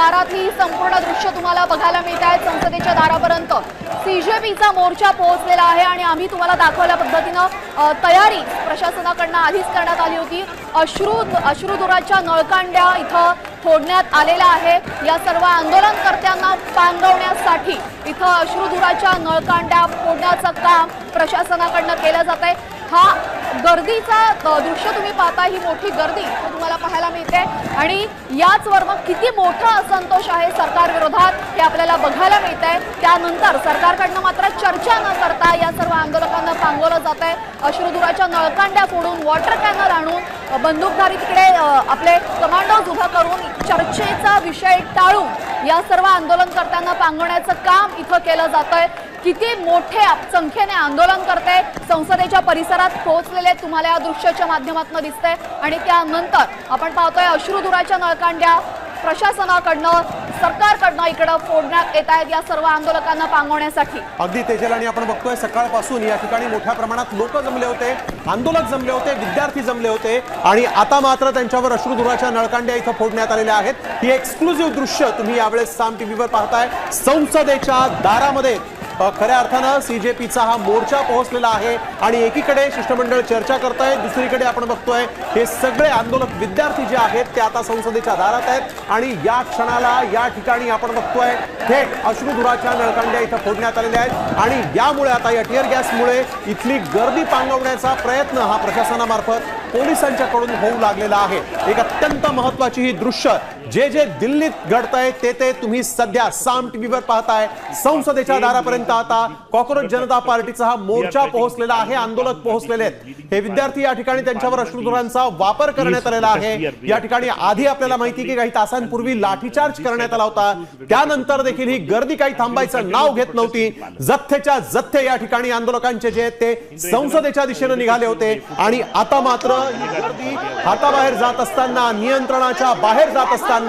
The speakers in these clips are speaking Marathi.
दारातली संपूर्ण दृश्य तुम्हाला बघायला मिळत आहेत। संसदेच्या दारापर्यंत सीजेपीचा मोर्चा पोहोचलेला आहे आणि आम्ही तुम्हाला दाखवल्या पद्धतीनं तयारी प्रशासनाकडून आधीच करण्यात आली होती। अश्रुधुराच्या नळकांड्या इथं फोडण्यात आलेला आहे। या सर्व आंदोलनकर्त्यांना पांगवण्यासाठी इथं अश्रुधुराच्या नळकांड्या फोडण्याचं काम प्रशासनाकडून केलं जात आहे। हा गर्दीचा दृश्य तुम्ही पाहता, ही मोठी गर्दी तुम्हाला पाहायला मिळते आणि याचवर मग किती मोठा असंतोष आहे सरकार विरोधात हे आपल्याला बघायला मिळत आहे। त्यानंतर सरकारकडनं मात्र चर्चा न करता या सर्व आंदोलकांना पांगवलं जात आहे। अश्रुधुराच्या नळकांड्या फोडून, वॉटर कॅनल आणून, बंदूकधारी तिकडे आपले कमांडोज उभा करून चर्चेचा विषय टाळून या सर्व आंदोलनकर्त्यांना पांगवण्याचं काम इथं केलं जात आहे। किती मोठ्या संख्येने आंदोलनकर्ते संसदेच्या परिसरात पोहोचलेले तुम्हाला या दृश्याच्या माध्यमातून दिसतंय आणि त्यानंतर आपण पाहतोय अश्रुधुराच्या नळकांड्या प्रशासनाकडनं, सरकारकडनं इकडे फोडण्यात येत आहेत या सर्व आंदोलकांना पांगवण्यासाठी। अगदी तेजल, आणि आपण बघतोय सकाळपासून या ठिकाणी मोठ्या प्रमाणात लोक जमले होते, आंदोलक जमले होते, विद्यार्थी जमले होते आणि आता मात्र त्यांच्यावर अश्रुधुराच्या नळकांड्या इथं फोडण्यात आलेल्या आहेत। ही एक्सक्लुझिव्ह दृश्य तुम्ही यावेळेस साम टीव्हीवर पाहताय। संसदेच्या दारामध्ये खऱ्या अर्थानं सीजेपीचा हा मोर्चा पोहोचलेला आहे आणि एकीकडे शिष्टमंडळ चर्चा करतायत, दुसरीकडे आपण बघतोय हे सगळे आंदोलक विद्यार्थी जे आहेत ते आता संसदेच्या दारात आहेत आणि या क्षणाला या ठिकाणी आपण बघतोय थेट अश्रुधुराच्या नळकांड्या इथं फोडण्यात आलेल्या आहेत आणि यामुळे आता या टिअर गॅसमुळे इथली गर्दी पांगवण्याचा प्रयत्न हा प्रशासनामार्फत पोलिसांच्याकडून होऊ लागलेला आहे। एक अत्यंत महत्त्वाची ही दृश्य जे दिल्लीत घडतंय ते तुम्ही सध्या साम टीव्हीवर पाहताय। संसदेच्या दारापर्यंत आता कॉकरोच जनता पार्टीचा हा मोर्चा पोहोचलेला आहे, आंदोलक पोहोचलेले आहेत। हे विद्यार्थी या ठिकाणी त्यांच्यावर अश्रुधुरांचा वापर करण्यात आलेला आहे। या ठिकाणी आधी आपल्याला माहिती की काही तासांपूर्वी लाठीचार्ज करण्यात आला होता, त्यानंतर देखील ही गर्दी काही थांबायचं नाव घेत नव्हती। जथ्थेच्या जथ्थे या ठिकाणी आंदोलकांचे जे ते संसदेच्या दिशेने निघाले होते आणि आता मात्र ही गर्दी हाताबाहेर जात असताना, नियंत्रणाच्या बाहेर जात असताना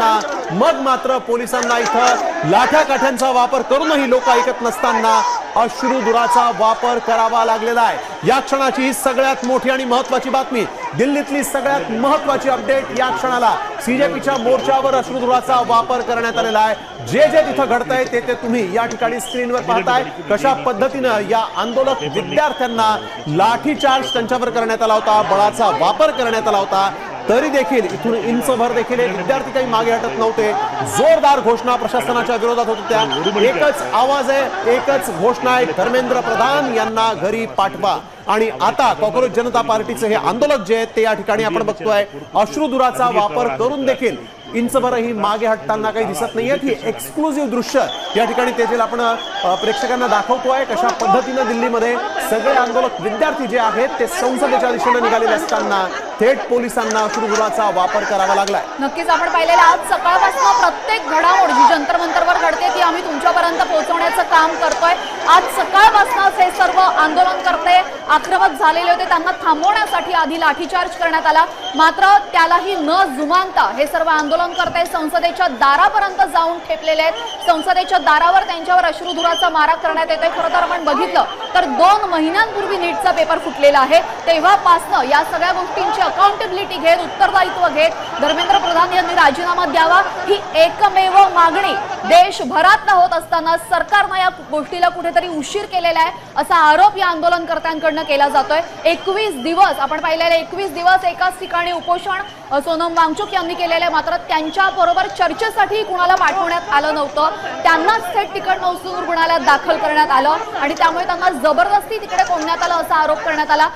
मग मात्र पोलिसांना इथं लाठ्याकाठ्यांचा वापर करूनही लोक ऐकत नसताना अश्रुधुराचा वापर करावा लागलेला आहे। या क्षणाची ही सगळ्यात मोठी आणि महत्त्वाची बातमी, दिल्लीतली सगळ्यात महत्त्वाची अपडेट या क्षणाला सीजेपीच्या मोर्चावर अश्रुधुराचा वापर करण्यात आलेला आहे। जे तिथं घडतंय ते तुम्ही या ठिकाणी स्क्रीनवर पाहताय। कशा पद्धतीनं या आंदोलक विद्यार्थ्यांना लाठीचार्ज त्यांच्यावर करण्यात आला होता, बळाचा वापर करण्यात आला होता, तरी देखील इथून इंचभर देखील विद्यार्थी काही मागे हटत नव्हते। जोरदार घोषणा प्रशासनाच्या विरोधात होत होत्या। एकच आवाज आहे, एकच घोषणा आहे, धर्मेंद्र प्रधान यांना घरी पाठवा। आणि आता कॉकरोच जनता पार्टीचे हे आंदोलक जे आहेत ते या ठिकाणी आपण बघतोय अश्रुधुराचा वापर करून देखील इंचभरही मागे हटताना काही दिसत नाहीयेत। ही एक्सक्लुझिव्ह दृश्य या ठिकाणी तेजल आपण प्रेक्षकांना दाखवतोय। कशा पद्धतीने दिल्लीमध्ये सगळे आंदोलक विद्यार्थी जे आहेत ते संसदेच्या दिशेने निघालेले असताना थेट पोलिसांना अश्रुधुराचा वापर करावा लागलाय। नक्कीच आपण पाहिलेलं आज सकाळपासून प्रत्येक घडामोड जी जंतर मंतरवर घडते ती आम्ही तुमच्यापर्यंत पोहोचवण्याचं काम करतोय। आज सकाळपासूनच हे सर्व आंदोलनकर्ते आक्रमक झालेले होते, त्यांना थांबवण्यासाठी आधी लाठीचार्ज करण्यात आला, मात्र त्यालाही न जुमानता हे सर्व आंदोलनकर्ते संसदेच्या दारापर्यंत जाऊन ठेपलेले आहेत। संसदेच्या दारावर त्यांच्यावर अश्रुधुराचा मारा करण्यात येतोय। खरं तर आपण बघितलं तर 2 महिन्यांपूर्वी नीटचा पेपर फुटलेला आहे, तेव्हापासनं या सगळ्या गोष्टींची अकाउंटेबिलिटी घेत, उत्तरदायित्व घेत धर्मेंद्र प्रधान यांनी राजीनामा द्यावा ही एकमेव मागणी देशभरात होत असताना सरकारने या गोष्टीला कुठेतरी उशीर केलेला आहे असा आरोप या आंदोलनकर्त्यांकडून केला जातोय। 21 दिवस आपण पाहिलेले 21 दिवस एकाच ठिकाणी उपोषण सोनम वांगचुक यांनी केलेले, मात्र त्यांच्या बरोबर चर्चेसाठी कुणाला पाठवण्यात आलं नव्हतं। त्यांनाच थेट तिकीट नसून रुग्णालयात दाखल करण्यात आलं आणि त्यामुळे त्यांना जबरदस्ती तिकडे कोंडण्यात आलं असा आरोप करण्यात आला।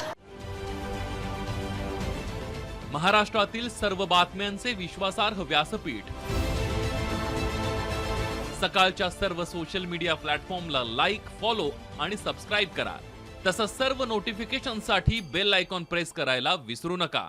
महाराष्ट्रातील सर्व बातम्यांचे विश्वासार्ह व्यासपीठ, सकाळच्या सर्व सोशल मीडिया प्लॅटफॉर्मला लाईक, फॉलो आणि सबस्क्राईब करा। तसंच सर्व नोटिफिकेशनसाठी बेल आयकॉन प्रेस करायला विसरू नका।